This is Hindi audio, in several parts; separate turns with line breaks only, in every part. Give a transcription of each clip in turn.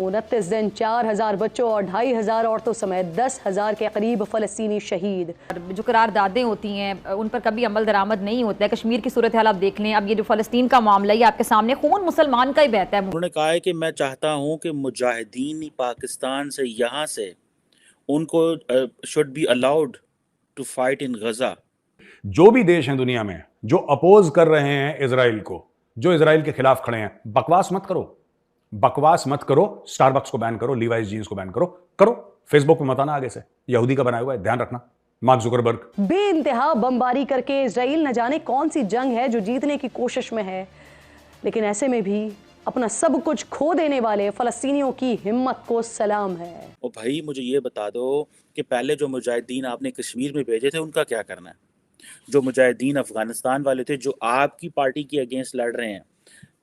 29 दिन 4,000 बच्चों और 2,500 औरतों समेत 10,000 के करीब फलस्तीनी शहीद।
जो करारदादें होती हैं उन पर कभी अमल दरामद नहीं होता है। कश्मीर की सूरत हाल आप देख लें, अब ये जो फ़लस्तीन का मामला है आपके सामने, खून मुसलमान का ही बहता है।
उन्होंने कहा है कि मैं चाहता हूं कि मुजाहिदीन पाकिस्तान से यहाँ से उनको should be allowed to fight in Gaza.
जो भी देश हैं दुनिया में जो अपोज कर रहे हैं इजराइल को, जो इजराइल के खिलाफ खड़े हैं, बकवास मत करो, बकवास मत करो। स्टारबक्स को बैन करो, लीवाइस जीन्स को बैन करो, करो। फेसबुक पे मत आना आगे से, यहूदी का बनाया हुआ है, ध्यान रखना। मार्क जुकरबर्ग
बेइंतहा बमबारी करके इजराइल न जाने कौन सी जंग है जो जीतने की कोशिश में है, लेकिन ऐसे में भी अपना सब कुछ खो देने वाले फलस्तीनियों की हिम्मत को सलाम है।
और भाई मुझे ये बता दो कि पहले जो मुजाहिदीन आपने कश्मीर में भेजे थे उनका क्या करना है? जो मुजाहिदीन अफगानिस्तान वाले थे जो आपकी पार्टी के अगेंस्ट लड़ रहे हैं,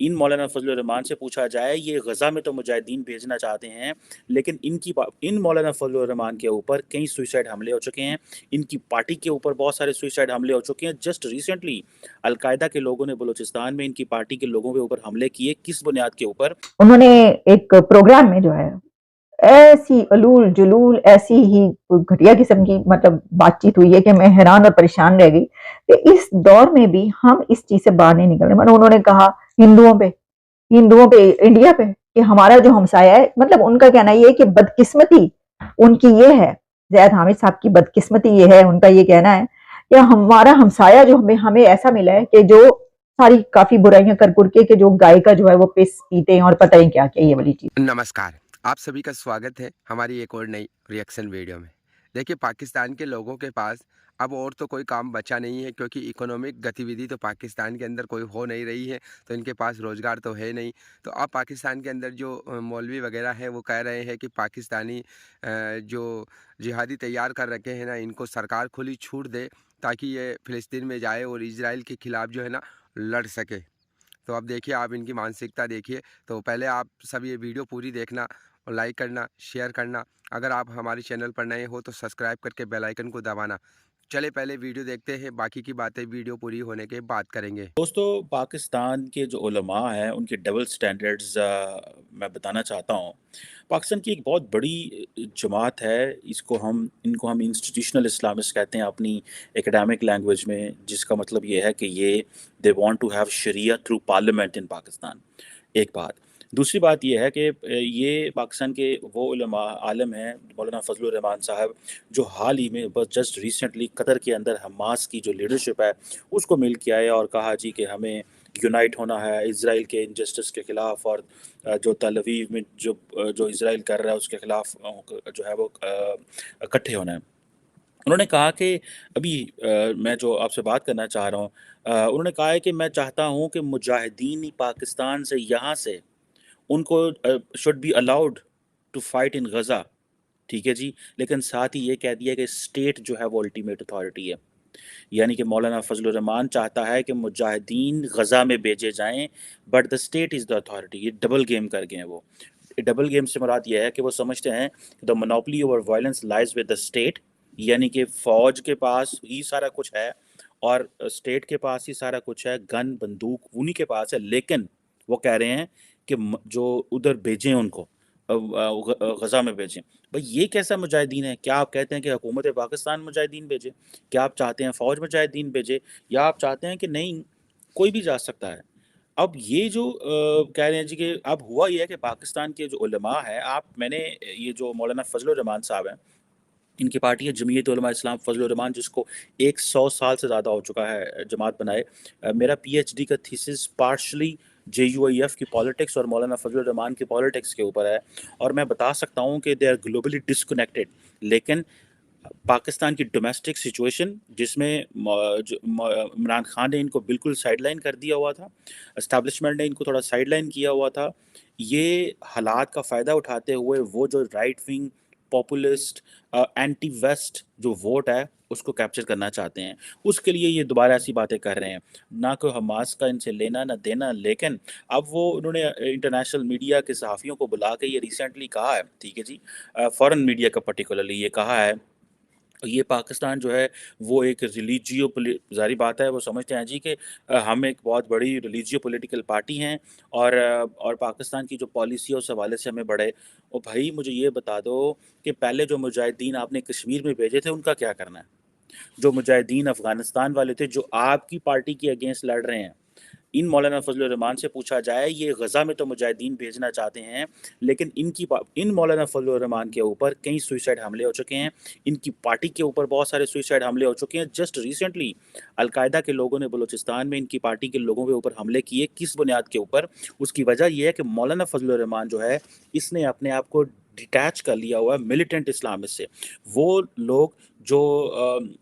इन मौलाना फजलुर रहमान से पूछा जाए, ये गजा में तो मुजाहिदीन भेजना चाहते हैं, लेकिन इन मौलाना फजलुर रहमान के ऊपर कई सुइसाइड हमले हो चुके हैं, इनकी पार्टी के ऊपर बहुत सारे सुइसाइड हमले हो चुके हैं। जस्ट रिसेंटली अलकायदा के लोगों ने बलूचिस्तान में इनकी पार्टी के लोगों के ऊपर हमले किए। किस बुनियाद के ऊपर?
उन्होंने एक प्रोग्राम में जो है ऐसी अलूल जुलूल, ऐसी ही घटिया किस्म की मतलब बातचीत हुई है कि मैं हैरान और परेशान रह गई कि इस दौर में भी हम इस चीज से बाहर नहीं निकल रहे। मतलब उन्होंने कहा हिंदुओं पे इंडिया पे कि हमारा जो हमसाया है, मतलब उनका कहना ये है कि बदकिस्मती उनकी ये है, जैद हामिद साहब की बदकिस्मती ये है, उनका ये कहना है कि हमारा हमसाया जो हमें ऐसा मिला है कि जो सारी काफी बुराइयां कर के जो गाय का जो है वो पिस पीते हैं और पता ही क्या क्या ये वाली चीज।
नमस्कार, आप सभी का स्वागत है हमारी एक और नई रिएक्शन वीडियो में। देखिए, पाकिस्तान के लोगों के पास अब और तो कोई काम बचा नहीं है, क्योंकि इकोनॉमिक गतिविधि तो पाकिस्तान के अंदर कोई हो नहीं रही है, तो इनके पास रोज़गार तो है नहीं। तो अब पाकिस्तान के अंदर जो मौलवी वगैरह हैं वो कह रहे हैं कि पाकिस्तानी जो जिहादी तैयार कर रखे हैं ना, इनको सरकार खुली छूट दे ताकि ये फ़िलिस्तीन में जाए और इजराइल के ख़िलाफ़ जो है ना लड़ सके। तो अब देखिए, आप इनकी मानसिकता देखिए। तो पहले आप सब ये वीडियो पूरी देखना और लाइक करना, शेयर करना। अगर आप हमारे चैनल पर नए हो तो सब्सक्राइब करके बेल आइकन को दबाना। चले पहले वीडियो देखते हैं, बाकी की बातें वीडियो पूरी होने के बाद करेंगे।
दोस्तों, पाकिस्तान के जो उलमा हैं उनके डबल स्टैंडर्ड्स मैं बताना चाहता हूँ। पाकिस्तान की एक बहुत बड़ी जमात है, इनको हम इंस्टीट्यूशनल इस्लामिस्ट कहते हैं अपनी एकेडमिक लैंग्वेज में, जिसका मतलब ये है कि ये they want to have sharia through parliament in Pakistan. एक बात। दूसरी बात ये है कि ये पाकिस्तान के वो उलमा आलम हैं, मौलाना फजलुर रहमान साहब, जो हाल ही में बस जस्ट रिसेंटली कतर के अंदर हमास की जो लीडरशिप है उसको मिल के आए और कहा जी कि हमें यूनाइट होना है इज़राइल के इनजस्टिस के ख़िलाफ़, और जो तल अवीव में जो इज़राइल कर रहा है उसके ख़िलाफ़ जो है वो इकट्ठे होना है। उन्होंने कहा कि अभी मैं जो आपसे बात करना चाह रहा हूँ, उन्होंने कहा है कि मैं चाहता हूँ कि मुजाहिदीन पाकिस्तान से यहाँ से उनको should be allowed to fight in Gaza. ठीक है जी, लेकिन साथ ही ये कह दिया कि स्टेट जो है वो अल्टीमेट अथॉरिटी है। यानी कि मौलाना फजलुर रहमान चाहता है कि मुजाहिदीन गजा में भेजे जाएं, but the state is the authority. ये डबल गेम कर गए हैं वो। डबल गेम से मुराद ये है कि वो समझते हैं the monopoly over violence lies with the state, यानी कि फ़ौज के पास ही सारा कुछ है और स्टेट के पास ही सारा कुछ है, गन बंदूक उन्हीं के पास है। लेकिन वो कह रहे हैं कि जो उधर भेजें उनको गजा में भेजें। भाई ये कैसा मुजाहिदीन है? क्या आप कहते हैं कि हुकूमत पाकिस्तान मुजाहिदीन भेजे? क्या आप चाहते हैं फ़ौज मुजाहिदीन भेजे, या आप चाहते हैं कि नहीं कोई भी जा सकता है? अब ये जो कह रहे हैं जी कि अब हुआ ये है कि पाकिस्तान के जो उलमा है, मैंने ये जो मौलाना फजलुर रहमान साहब हैं, इनकी पार्टी है जमीयत उलमा इस्लाम फजलुर रहमान, जिसको 100 साल से ज़्यादा हो चुका है जमात बनाए। मेरा पीएचडी का थीसिस पार्शली JUIF की पॉलिटिक्स और मौलाना फजलुर रहमान की पॉलिटिक्स के ऊपर है, और मैं बता सकता हूँ कि दे आर ग्लोबली डिस्कनेक्टेड। लेकिन पाकिस्तान की डोमेस्टिक सिचुएशन, जिसमें इमरान खान ने इनको बिल्कुल साइडलाइन कर दिया हुआ था, एस्टैब्लिशमेंट ने इनको थोड़ा साइडलाइन किया हुआ था, ये हालात का फ़ायदा उठाते हुए वो जो right wing populist anti west जो वोट है उसको कैप्चर करना चाहते हैं। उसके लिए ये दोबारा ऐसी बातें कर रहे हैं। ना कोई हमास का इनसे लेना ना देना, लेकिन अब वो उन्होंने इंटरनेशनल मीडिया के सहाफ़ियों को बुला के ये रिसेंटली कहा है, ठीक है जी, फॉरेन मीडिया का पर्टिकुलरली ये कहा है ये पाकिस्तान जो है वो एक रिलीजियो ज़ाहिर बात है, वो समझते हैं जी कि हम एक बहुत बड़ी रिलीजियो पॉलिटिकल पार्टी हैं, और पाकिस्तान की जो पॉलिसी है उस हवाले से हमें बड़े। और भाई मुझे ये बता दो कि पहले जो मुजाहिदीन आपने कश्मीर में भेजे थे उनका क्या करना है? जो मुजाहिदीन अफ़गानिस्तान वाले थे जो आपकी पार्टी के अगेंस्ट लड़ रहे हैं, इन मौलाना फजल रहमान से पूछा जाए, ये गज़ा में तो मुजाहिदीन भेजना चाहते हैं, लेकिन इन मौलाना फजल रहमान के ऊपर कई सुइसाइड हमले हो चुके हैं, इनकी पार्टी के ऊपर बहुत सारे सुइसाइड हमले हो चुके हैं। जस्ट रिसेंटली अलकायदा के लोगों ने बलूचिस्तान में इनकी पार्टी के लोगों के ऊपर हमले किए। किस बुनियाद के ऊपर? उसकी वजह यह है कि मौलाना फजल रहमान जो है, इसने अपने आप को डिटैच कर लिया हुआ है मिलिटेंट इस्लामिस्ट से। वो लोग जो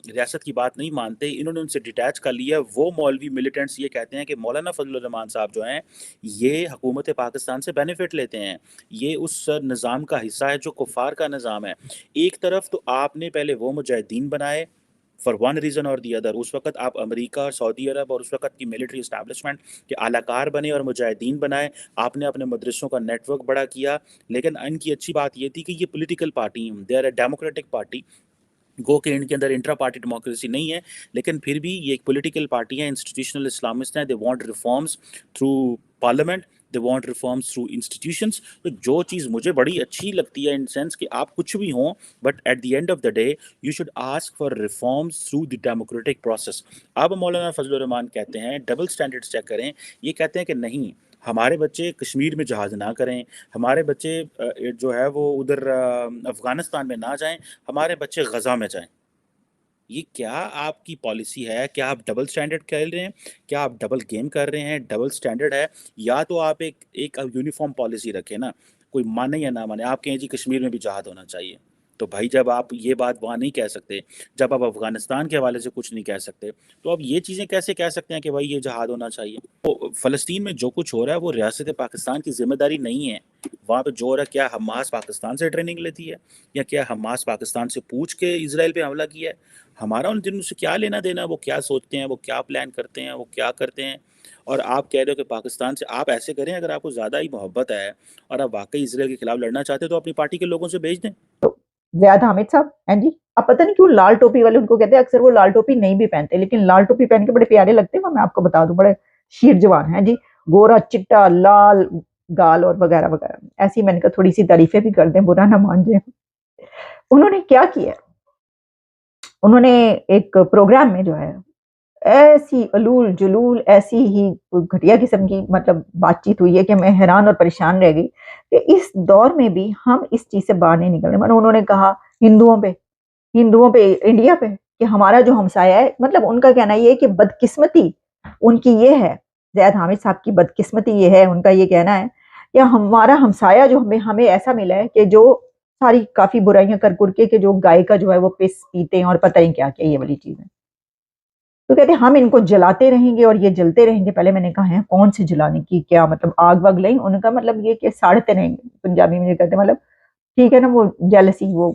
रियासत की बात नहीं मानते, इन्होंने उनसे डिटैच कर लिया। वो मौलवी मिलिटेंट्स ये कहते हैं कि मौलाना फजल रहमान साहब जो हैं, ये हुकूमत पाकिस्तान से बेनिफिट लेते हैं, ये उस निज़ाम का हिस्सा है जो कुफ़ार का निज़ाम है। एक तरफ तो आपने पहले वो मुजाहिदीन बनाए फॉर वन रीज़न और दी अदर। उस वक़्त आप अमेरिका और सऊदी अरब और उस वक़्त की मिलिट्री इस्टेब्लिशमेंट के आलाकार बने और मुजाहिदीन बनाए, आपने अपने मदरसों का नेटवर्क बड़ा किया। लेकिन इनकी अच्छी बात ये थी कि ये political party, they are a democratic party. गो के इनके अंदर इंट्रा पार्टी डेमोक्रेसी नहीं है, लेकिन फिर भी ये एक पॉलिटिकल पार्टी है, इंस्टीट्यूशनल इस्लामिस्ट हैं। They want reforms through parliament, they want reforms through institutions. तो जो चीज़ मुझे बड़ी अच्छी लगती है इन सेंस कि आप कुछ भी हों, but at the end of the day you should ask for reforms through the democratic process. अब मौलाना फजल रहमान कहते हैं डबल स्टैंडर्ड्स चेक करें। ये कहते हैं कि नहीं, हमारे बच्चे कश्मीर में जहाज़ ना करें, हमारे बच्चे जो है वो उधर अफ़गानिस्तान में ना जाएं, हमारे बच्चे गज़ा में जाएं। ये क्या आपकी पॉलिसी है? क्या आप डबल स्टैंडर्ड खेल रहे हैं? क्या आप डबल गेम कर रहे हैं? डबल स्टैंडर्ड है, या तो आप एक एक यूनिफॉर्म पॉलिसी रखें ना, कोई माने या ना माने। आप कहें जी कश्मीर में भी जहाद होना चाहिए, तो भाई जब आप ये बात वहाँ नहीं कह सकते, जब आप अफ़गानिस्तान के हवाले से कुछ नहीं कह सकते, तो आप ये चीज़ें कैसे कह सकते हैं कि भाई ये जहाद होना चाहिए? तो फ़लस्तीन में जो कुछ हो रहा है वो रियासत पाकिस्तान की ज़िम्मेदारी नहीं है। वहाँ पे जो हो रहा है, क्या हमास पाकिस्तान से ट्रेनिंग लेती है, या क्या हमास पाकिस्तान से पूछ के इज़राइल पे हमला किया है? हमारा उन दिनों से क्या लेना देना? वो क्या सोचते हैं, वो क्या प्लान करते हैं, वो क्या करते हैं? और आप कह रहे हो कि पाकिस्तान से आप ऐसे करें, अगर आपको ज़्यादा ही मोहब्बत है और आप वाकई इसराइल के खिलाफ लड़ना चाहते हैं, तो अपनी पार्टी के लोगों से भेज दें।
ज़ियाद हामिद साहब हैं जी। अब पता नहीं क्यों लाल टोपी वाले उनको कहते हैं, अक्सर वो लाल टोपी नहीं भी पहनते, लेकिन लाल टोपी पहन के बड़े प्यारे लगते हैं। वो मैं आपको बता दूं, बड़े शीर जवान हैं जी। गोरा चिट्टा लाल गाल और वगैरह वगैरह। ऐसी मैंने कहा थोड़ी सी तारीफें भी कर दें, बुरा ना मान जाए। उन्होंने क्या किया, उन्होंने एक प्रोग्राम में जो है ऐसी अलूल जुलूल, ऐसी ही घटिया किस्म की मतलब बातचीत हुई है कि मैं हैरान और परेशान रह गई कि इस दौर में भी हम इस चीज से बाहर नहीं निकल रहे। मतलब उन्होंने कहा हिंदुओं पे इंडिया पे कि हमारा जो हमसाया है, मतलब उनका कहना ये है कि बदकिस्मती उनकी ये है, ज़ैद हामिद साहब की बदकिस्मती ये है, उनका ये कहना है कि हमारा हमसाया जो हमें ऐसा मिला है कि जो सारी काफी बुराइयां कर कुर के जो गाय का जो है वो पिस पीते हैं और पता नहीं क्या क्या ये वाली चीजें। तो कहते हम इनको जलाते रहेंगे और ये जलते रहेंगे। पहले मैंने कहा है कौन से जलाने की, क्या मतलब आग वग नहीं, उनका मतलब ये कि साड़ते रहेंगे, पंजाबी में कहते मतलब ठीक है ना, वो जेलसी वो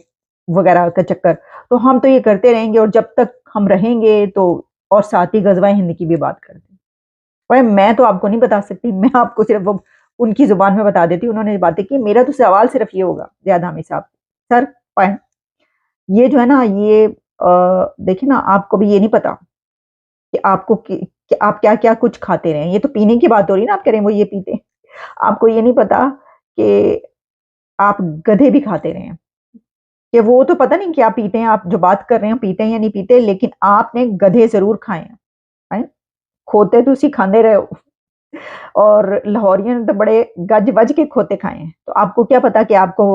वगैरह का चक्कर। तो हम तो ये करते रहेंगे और जब तक हम रहेंगे तो, और साथ ही गजवा हिंद की भी बात करते हैं। भाई मैं तो आपको नहीं बता सकती, मैं आपको सिर्फ वो उनकी जुबान में बता देती हूँ। उन्होंने बातें की। मेरा तो सवाल सिर्फ ये होगा ज़ियाद हामिद साहब, सर फाइन, ये जो है ना ये देखिए ना, आपको भी ये नहीं पता कि आपको कि आप क्या क्या कुछ खाते रहे। ये तो पीने की बात हो रही है ना, आप कह रहे हैं वो ये पीते हैं। आपको ये नहीं पता कि आप गधे भी खाते रहे हैं, कि वो तो पता नहीं क्या पीते हैं, आप जो बात कर रहे हैं पीते हैं या नहीं पीते, लेकिन आपने गधे जरूर खाए हैं। खोते तो उसी खाते रहे हो, और लाहौरियों ने तो बड़े गज बज के खोते खाए हैं। तो आपको क्या पता कि आपको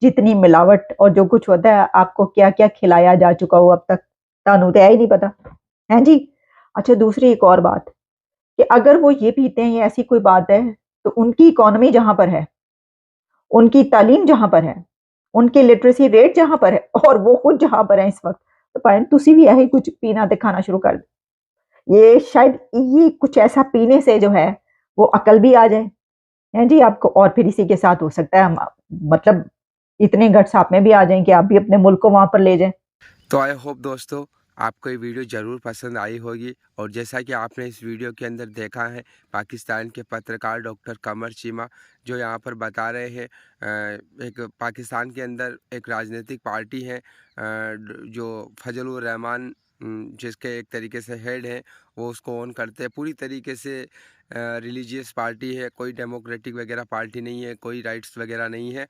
जितनी मिलावट और जो कुछ होता है आपको क्या क्या खिलाया जा चुका हो अब तक, तानू तो ही नहीं पता है जी। अच्छा, दूसरी एक और बात कि अगर वो ये पीते हैं, ये ऐसी कोई बात है, तो उनकी इकोनॉमी जहां पर है, उनकी तालीम जहां पर है, उनकी लिटरेसी रेट जहां पर है, और वो खुद जहां पर है इस वक्त, तो पाए तुसी भी यही कुछ पीना ते खाना शुरू कर दे। ये शायद ये कुछ ऐसा पीने से जो है वो अकल भी आ जाए, है जी आपको। और फिर इसी के साथ हो सकता है मतलब इतने गट्स आप में भी आ जाएं कि आप भी अपने मुल्क को वहां पर ले जाएं।
तो आई होप दोस्तों आपको ये वीडियो ज़रूर पसंद आई होगी। और जैसा कि आपने इस वीडियो के अंदर देखा है, पाकिस्तान के पत्रकार डॉक्टर कमर चीमा जो यहाँ पर बता रहे हैं, एक पाकिस्तान के अंदर एक राजनीतिक पार्टी है जो फजलुर रहमान जिसके एक तरीके से हेड हैं, वो उसको ऑन करते हैं। पूरी तरीके से रिलीजियस पार्टी है, कोई डेमोक्रेटिक वगैरह पार्टी नहीं है, कोई राइट्स वगैरह नहीं है,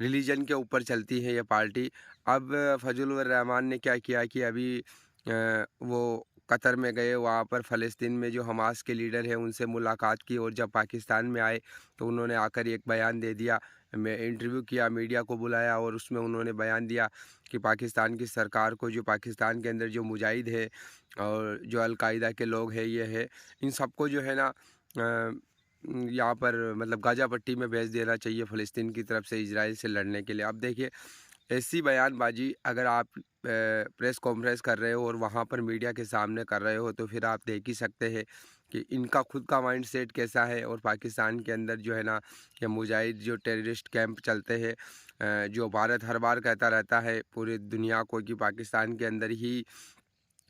रिलीजन के ऊपर चलती है ये पार्टी। अब फजलुर रहमान ने क्या किया कि अभी वो कतर में गए, वहाँ पर फ़लस्तीन में जो हमास के लीडर हैं उनसे मुलाकात की, और जब पाकिस्तान में आए तो उन्होंने आकर एक बयान दे दिया। मैं इंटरव्यू किया, मीडिया को बुलाया, और उसमें उन्होंने बयान दिया कि पाकिस्तान की सरकार को, जो पाकिस्तान के अंदर जो मुजाहिद है और जो अलकायदा के लोग हैं, ये है, इन सबको जो है ना यहाँ पर मतलब गाज़ा पट्टी में भेज देना चाहिए फ़लस्तीन की तरफ से इजराइल से लड़ने के लिए। अब देखिए, ऐसी बयानबाजी अगर आप प्रेस कॉन्फ्रेंस कर रहे हो और वहाँ पर मीडिया के सामने कर रहे हो, तो फिर आप देख ही सकते हैं कि इनका खुद का माइंडसेट कैसा है। और पाकिस्तान के अंदर जो है ना, ये मुजाहिद जो टेररिस्ट कैंप चलते हैं, जो भारत हर बार कहता रहता है पूरी दुनिया को कि पाकिस्तान के अंदर ही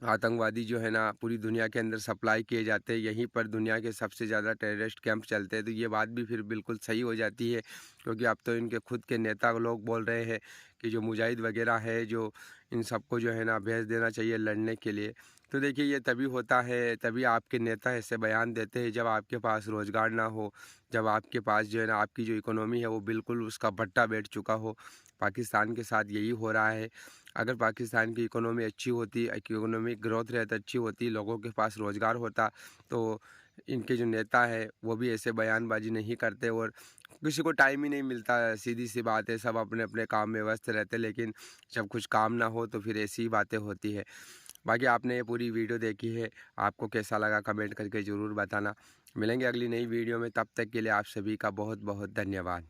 आतंकवादी जो है ना पूरी दुनिया के अंदर सप्लाई किए जाते हैं, यहीं पर दुनिया के सबसे ज़्यादा टेररिस्ट कैंप चलते हैं। तो ये बात भी फिर बिल्कुल सही हो जाती है, क्योंकि अब तो इनके खुद के नेता लोग बोल रहे हैं कि जो मुजाहिद वगैरह है, जो इन सबको जो है ना भेज देना चाहिए लड़ने के लिए। तो देखिए, ये तभी होता है, तभी आपके नेता ऐसे बयान देते हैं जब आपके पास रोज़गार ना हो, जब आपके पास जो है ना आपकी जो इकोनॉमी है वो बिल्कुल उसका भट्टा बैठ चुका हो। पाकिस्तान के साथ यही हो रहा है। अगर पाकिस्तान की इकोनॉमी अच्छी होती, इकोनॉमिक ग्रोथ रेट अच्छी होती, लोगों के पास रोज़गार होता, तो इनके जो नेता है वो भी ऐसे बयानबाजी नहीं करते, और किसी को टाइम ही नहीं मिलता। सीधी सी बात है, सब अपने अपने काम में व्यस्त रहते, लेकिन जब कुछ काम ना हो तो फिर ऐसी ही बातें होती है। बाकी आपने ये पूरी वीडियो देखी है, आपको कैसा लगा कमेंट करके ज़रूर बताना। मिलेंगे अगली नई वीडियो में, तब तक के लिए आप सभी का बहुत बहुत धन्यवाद।